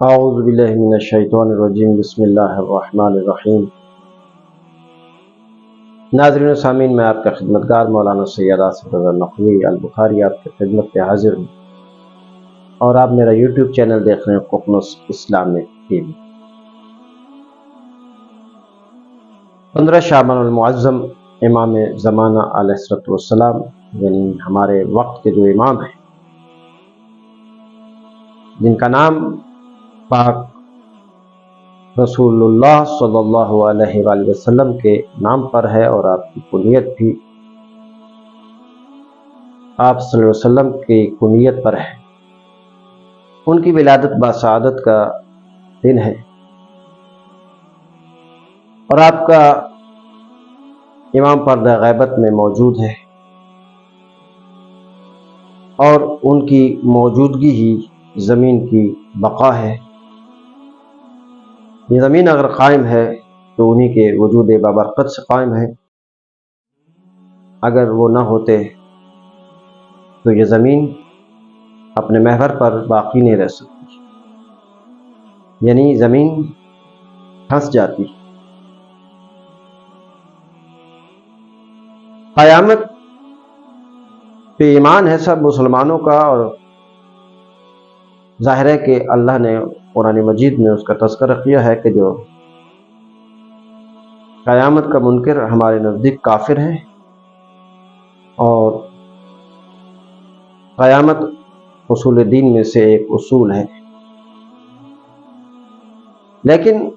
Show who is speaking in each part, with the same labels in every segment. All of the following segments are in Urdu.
Speaker 1: اعوذ باللہ من الشیطان الرجیم بسم اللہ الرحمن الرحیم۔ ناظرین و سامعین، میں آپ کا خدمتگار مولانا سید آصف رضا نقوی البخاری آپ کی خدمت میں حاضر ہوں، اور آپ میرا یوٹیوب چینل دیکھ رہے ہیں ققنوس اسلامک ٹی وی۔ 15 شعبان المعظم امام زمانہ علیہ السلام، یعنی ہمارے وقت کے جو امام ہیں، جن کا نام پاک رسول اللہ صلی اللہ علیہ وآلہ وسلم کے نام پر ہے، اور آپ کی کنیت بھی آپ صلی اللہ علیہ وسلم کی کنیت پر ہے۔ ان کی ولادت بسعادت کا دن ہے، اور آپ کا امام پردہ غیبت میں موجود ہے، اور ان کی موجودگی ہی زمین کی بقا ہے۔ یہ زمین اگر قائم ہے تو انہی کے وجود بابرکت سے قائم ہے، اگر وہ نہ ہوتے تو یہ زمین اپنے محور پر باقی نہیں رہ سکتی، یعنی زمین پھنس جاتی۔ قیامت پہ ایمان ہے سب مسلمانوں کا، اور ظاہر ہے کہ اللہ نے قرآن مجید میں اس کا تذکرہ کیا ہے کہ جو قیامت کا منکر ہمارے نزدیک کافر ہے، اور قیامت اصول دین میں سے ایک اصول ہے۔ لیکن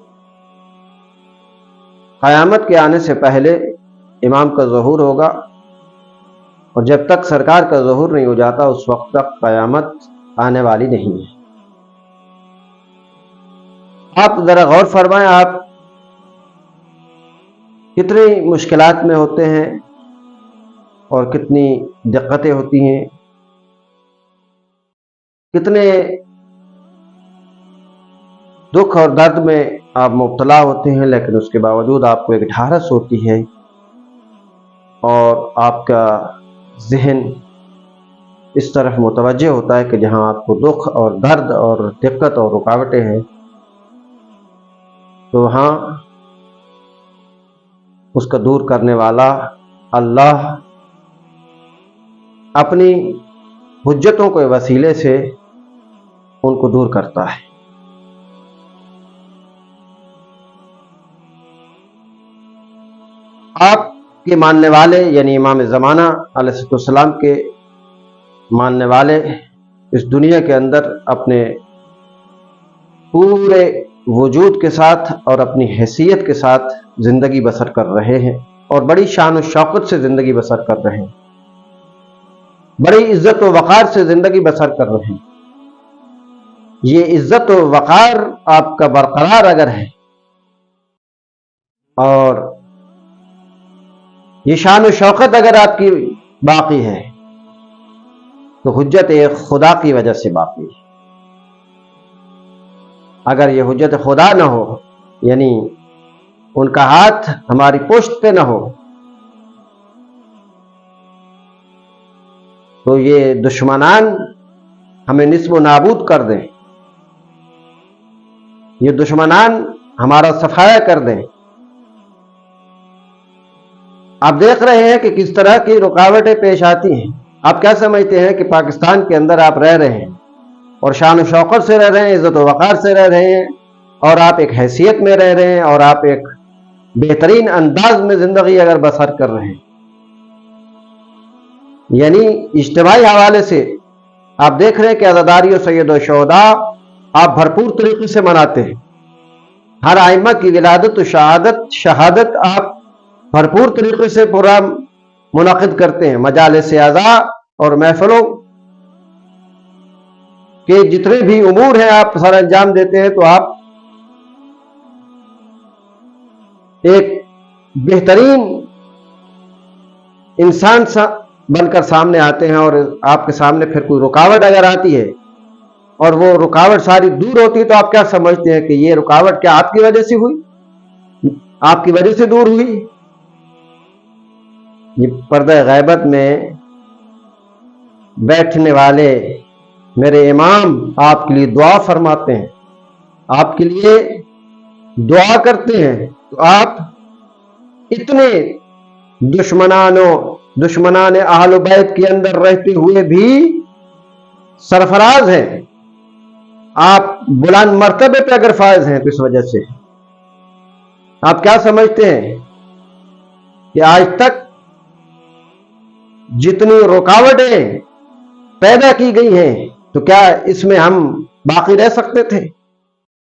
Speaker 1: قیامت کے آنے سے پہلے امام کا ظہور ہوگا، اور جب تک سرکار کا ظہور نہیں ہو جاتا اس وقت تک قیامت آنے والی نہیں ہے۔ آپ ذرا غور فرمائیں، آپ کتنی مشکلات میں ہوتے ہیں اور کتنی دقتیں ہوتی ہیں، کتنے دکھ اور درد میں آپ مبتلا ہوتے ہیں، لیکن اس کے باوجود آپ کو ایک ڈھارس ہوتی ہے، اور آپ کا ذہن اس طرف متوجہ ہوتا ہے کہ جہاں آپ کو دکھ اور درد اور دقت اور رکاوٹیں ہیں، تو وہاں اس کا دور کرنے والا اللہ اپنی حجتوں کے وسیلے سے ان کو دور کرتا ہے۔ آپ کے ماننے والے، یعنی امام زمانہ علیہ السلام کے ماننے والے اس دنیا کے اندر اپنے پورے وجود کے ساتھ اور اپنی حیثیت کے ساتھ زندگی بسر کر رہے ہیں، اور بڑی شان و شوکت سے زندگی بسر کر رہے ہیں، بڑی عزت و وقار سے زندگی بسر کر رہے ہیں۔ یہ عزت و وقار آپ کا برقرار اگر ہے، اور یہ شان و شوکت اگر آپ کی باقی ہے، تو حجت خدا کی وجہ سے باقی ہے۔ اگر یہ حجت خدا نہ ہو، یعنی ان کا ہاتھ ہماری پشت پہ نہ ہو، تو یہ دشمنان ہمیں نصب و نابود کر دیں، یہ دشمنان ہمارا صفایا کر دیں۔ آپ دیکھ رہے ہیں کہ کس طرح کی رکاوٹیں پیش آتی ہیں۔ آپ کیا سمجھتے ہیں کہ پاکستان کے اندر آپ رہ رہے ہیں، اور شان و شوکت سے رہ رہے ہیں، عزت و وقار سے رہ رہے ہیں، اور آپ ایک حیثیت میں رہ رہے ہیں، اور آپ ایک بہترین انداز میں زندگی اگر بسر کر رہے ہیں، یعنی اجتماعی حوالے سے آپ دیکھ رہے ہیں کہ عزاداری و سید و شہداء آپ بھرپور طریقے سے مناتے ہیں، ہر ائمہ کی ولادت و شہادت آپ بھرپور طریقے سے پروگرام منعقد کرتے ہیں، مجالس اعزاء اور محفلوں کے جتنے بھی امور ہیں آپ سر انجام دیتے ہیں، تو آپ ایک بہترین انسان بن کر سامنے آتے ہیں، اور آپ کے سامنے پھر کوئی رکاوٹ اگر آتی ہے اور وہ رکاوٹ ساری دور ہوتی ہے، تو آپ کیا سمجھتے ہیں کہ یہ رکاوٹ کیا آپ کی وجہ سے ہوئی، آپ کی وجہ سے دور ہوئی؟ یہ پردہ غیبت میں بیٹھنے والے میرے امام آپ کے لیے دعا فرماتے ہیں آپ کے لیے دعا کرتے ہیں تو آپ اتنے دشمنان اہل بیت کے اندر رہتے ہوئے بھی سرفراز ہیں، آپ بلند مرتبے پہ اگر فائز ہیں تو اس وجہ سے آپ کیا سمجھتے ہیں کہ آج تک جتنی رکاوٹیں پیدا کی گئی ہیں تو کیا اس میں ہم باقی رہ سکتے تھے؟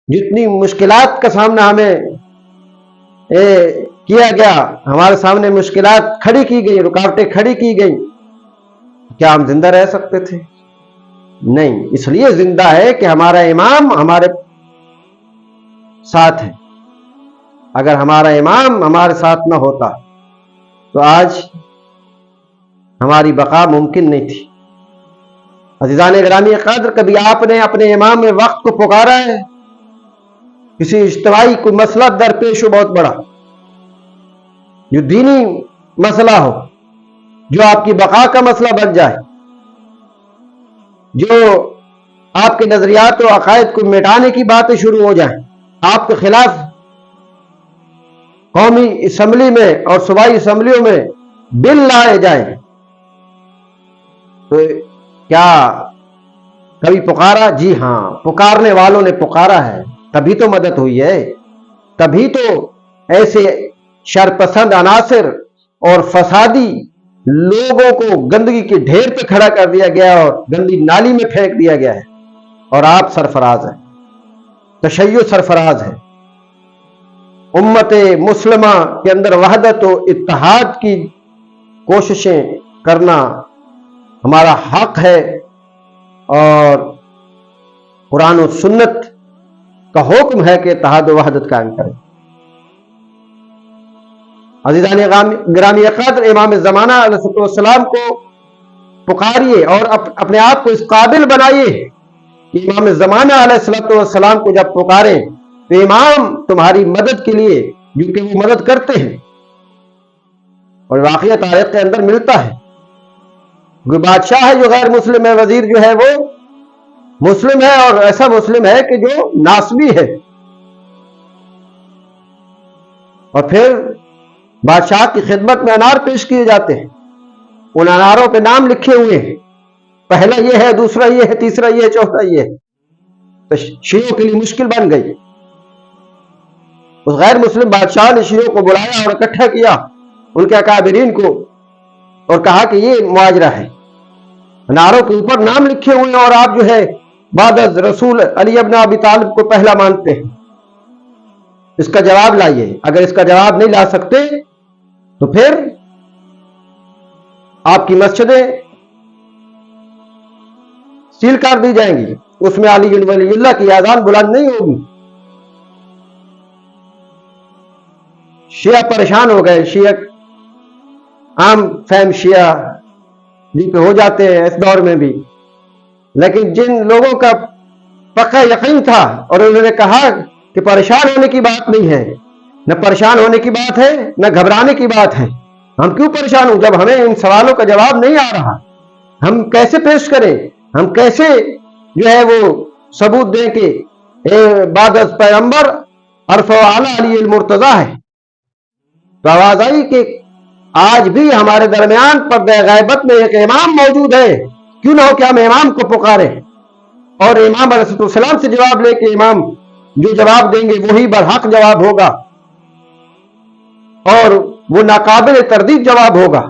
Speaker 1: جتنی مشکلات کا سامنا ہمیں کیا گیا، ہمارے سامنے مشکلات کھڑی کی گئی، رکاوٹیں کھڑی کی گئی، کیا ہم زندہ رہ سکتے تھے؟ نہیں، اس لیے زندہ ہے کہ ہمارا امام ہمارے ساتھ ہے۔ اگر ہمارا امام ہمارے ساتھ نہ ہوتا تو آج ہماری بقا ممکن نہیں تھی۔ عزیزان گرامی قدر، کبھی آپ نے اپنے امام وقت کو پکارا ہے؟ کسی اجتماعی کوئی مسئلہ درپیش ہو بہت بڑا، جو دینی مسئلہ ہو، جو آپ کی بقا کا مسئلہ بن جائے، جو آپ کے نظریات و عقائد کو مٹانے کی باتیں شروع ہو جائیں، آپ کے خلاف قومی اسمبلی میں اور صوبائی اسمبلیوں میں بل لائے جائیں، تو کیا کبھی پکارا؟ جی ہاں، پکارنے والوں نے پکارا ہے، تبھی تو مدد ہوئی ہے، تبھی تو ایسے شرپسند عناصر اور فسادی لوگوں کو گندگی کے ڈھیر پہ کھڑا کر دیا گیا اور گندی نالی میں پھینک دیا گیا ہے، اور آپ سرفراز ہیں، تشیع سرفراز ہے۔ امت مسلمہ کے اندر وحدت و اتحاد کی کوششیں کرنا ہمارا حق ہے، اور قرآن و سنت کا حکم ہے کہ اتحاد و وحدت قائم کریں۔ عزیزان گرامی قدر، امام زمانہ علیہ السلام کو پکاریے اور اپنے آپ کو اس قابل بنائیے کہ امام زمانہ علیہ السلام کو جب پکاریں تو امام تمہاری مدد کے لیے، کیونکہ وہ مدد کرتے ہیں، اور واقعہ تاریخ کے اندر ملتا ہے۔ کوئی بادشاہ ہے جو غیر مسلم ہے، وزیر جو ہے وہ مسلم ہے، اور ایسا مسلم ہے کہ جو ناسبی ہے، اور پھر بادشاہ کی خدمت میں انار پیش کیے جاتے ہیں، ان اناروں پہ نام لکھے ہوئے ہیں، پہلا یہ ہے، دوسرا یہ ہے، تیسرا یہ ہے، چوتھا یہ ہے، تو شیعوں کے لیے مشکل بن گئی۔ اس غیر مسلم بادشاہ نے شیعوں کو بلایا اور اکٹھا کیا، ان کے اکابرین کو، اور کہا کہ یہ معاجرہ ہے، اناروں کے اوپر نام لکھے ہوئے ہیں، اور آپ جو ہے بعد از رسول علی ابن ابی طالب کو پہلا مانتے ہیں، اس کا جواب لائیے۔ اگر اس کا جواب نہیں لا سکتے تو پھر آپ کی مسجدیں سیل کر دی جائیں گی، اس میں علی ولی اللہ کی اذان بلند نہیں ہوگی۔ شیعہ پریشان ہو گئے، شیعہ عام فہم شیعہ جن پہ ہو جاتے ہیں اس دور میں بھی، لیکن جن لوگوں کا پکا یقین تھا اور انہوں نے کہا کہ پریشان ہونے کی بات نہیں ہے، نہ پریشان ہونے کی بات ہے نہ گھبرانے کی بات ہے، ہم کیوں پریشان ہوں جب ہمیں ان سوالوں کا جواب نہیں آ رہا، ہم کیسے پیش کریں، ہم کیسے جو ہے وہ ثبوت دیں کہ بعد از پیغمبر عرف و اعلی علی المرتضی ہے۔ تو آواز آئی کہ آج بھی ہمارے درمیان پردہ غیبت میں ایک امام موجود ہے، کیوں نہ ہو کہ ہم امام کو پکاریں اور امام علیہ السلام سے جواب لے کے امام جو جواب دیں گے وہی برحق جواب ہوگا اور وہ ناقابل تردید جواب ہوگا۔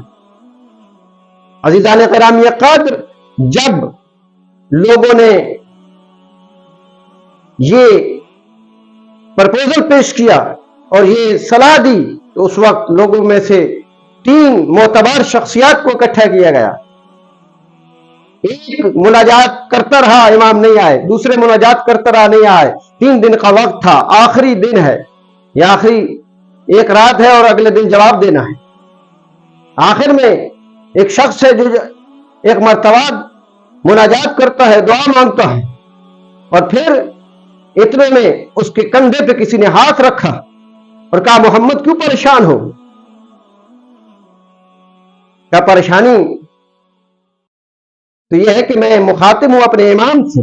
Speaker 1: عزیزان گرامی قدر، جب لوگوں نے یہ پرپوزل پیش کیا اور یہ صلاح دی تو اس وقت لوگوں میں سے 3 معتبر شخصیات کو اکٹھا کیا گیا۔ ایک مناجات کرتا رہا، امام نہیں آئے، دوسرے مناجات کرتا رہا، نہیں آئے، 3 دن کا وقت تھا، آخری دن ہے یا آخری ایک رات ہے اور اگلے دن جواب دینا ہے۔ آخر میں ایک شخص ہے جو ایک مرتبہ مناجات کرتا ہے، دعا مانگتا ہے، اور پھر اتنے میں اس کے کندھے پہ کسی نے ہاتھ رکھا اور کہا محمد کیوں پریشان ہو؟ کیا پریشانی تو یہ ہے کہ میں مخاطب ہوں اپنے امام سے،